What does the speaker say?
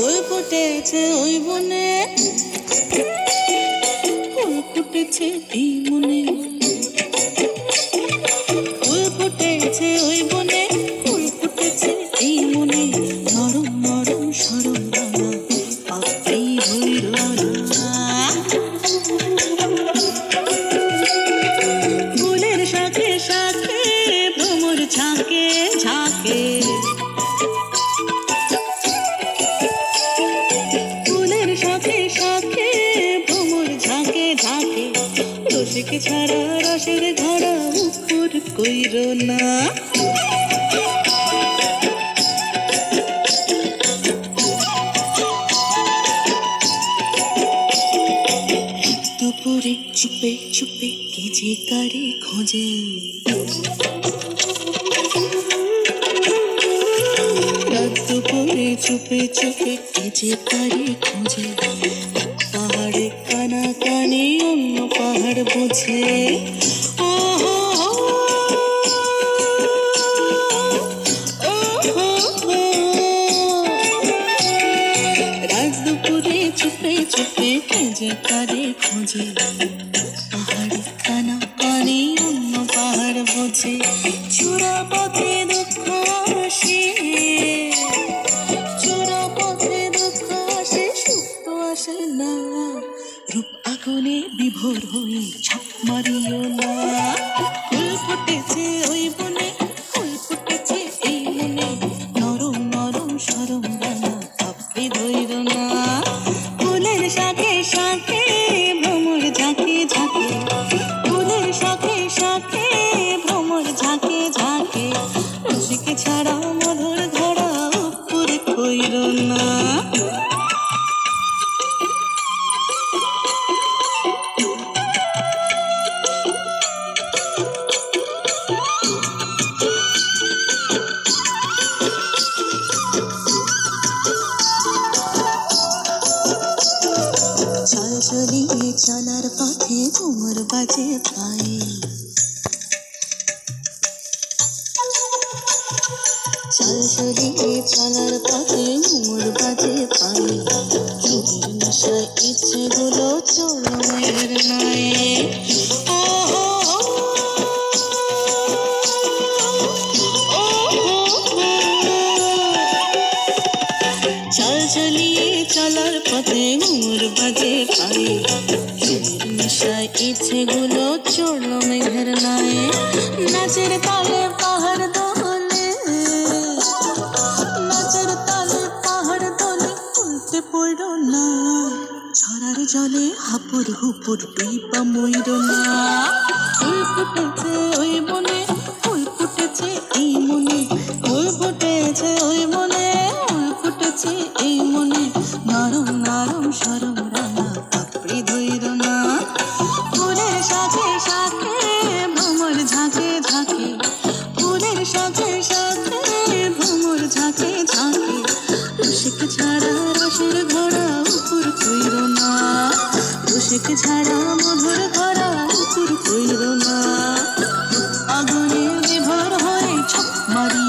ওই ফুটেছে ওই বনে, ফুল ফুটেছে এই মনে, ফুল ফুটেছে ওই বনে, ফুল ফুটেছে এই মনে, নরম নরম সরম দানা পাপড়ি ধইর না। ফুলের শাখে শাখে ভ্রমর ঝাঁকে ঝাঁকে, ফুলের শাখে শাখে ভ্রমর ঝাঁকে ঝাঁকে, রসিক ছাড়া রসের ধারা উপর কইর না। দুপুরে চুপে চুপে কে যে কারে খোঁজে, রাত দুপুরে চুপে চুপে কে যে কারে খোঁজে, পাহাড়ে কানা কানে অন্য পাহাড় বোঝে। রাত দুপুরে চুপে চুপে কে যে কারে খোঁজে, পাহাড়ে কানা কানে অন্য পাহাড় বোঝে। চূড়া পথে দুঃখ আসে, চূড়া পথে দুঃখ আসে, সুখ তো আসে না। রূপ আগুনে বিভোর হয়ে ঝাঁপ মারিও না। ফুল ফুটেছে ওই বনে, ফুল ফুটেছে এই মনে, নরম নরম সরম দানা পাপড়ি ধইর না। ফুলের শাখে শাখে ভ্রমর ঝাঁকে ঝাঁকে, ফুলের শাখে শাখে ভ্রমর ঝাঁকে ঝাঁকে, রসিক ছাড়া মধুর ধরা উপর কইর না। চল চলিয়ে চলার পথে ঘুমর বাজে পায়ে, চল চলিয়ে চলার পথে ঘুমর বাজে পায়ে, চোখের নেশায় ইচ্ছেগুলো চলো মেয়ের নায়ে। চল চলিয়ে চলার পথে ঘুমর বাজে পায়ে, চোখের নেশায় ইচ্ছেগুলো চড়লো মেঘের নায়ে। নাচের তালে পাহাড় দোলে, নাচের তালে পাহাড় দোলে, উল্টে পড়ো না। ঝরার জলে হাপুর হুপুর ডুইবা মইর না। ফুল ফুটেছে ওই বনে, ফুল ফুটেছে এই মনে, ফুল ফুটেছে ওই মনে, ফুল ফুটেছে এই মনে, নরম নরম সরম রাঙা পাপড়ি ধইর না। ফুলের শাখে শাখে ভ্রমর ঝাঁকে ঝাঁকে, ফুলের শাখে শাখে ভ্রমর ঝাঁকে ঝাঁকে, রসিক ছাড়া রসের ঘোড়া উপর কইর না। রসিক ছাড়া মধুর ঘোড়া উপর কইর না। আগুনে বিভোর হয়ে ঝাঁপ মারি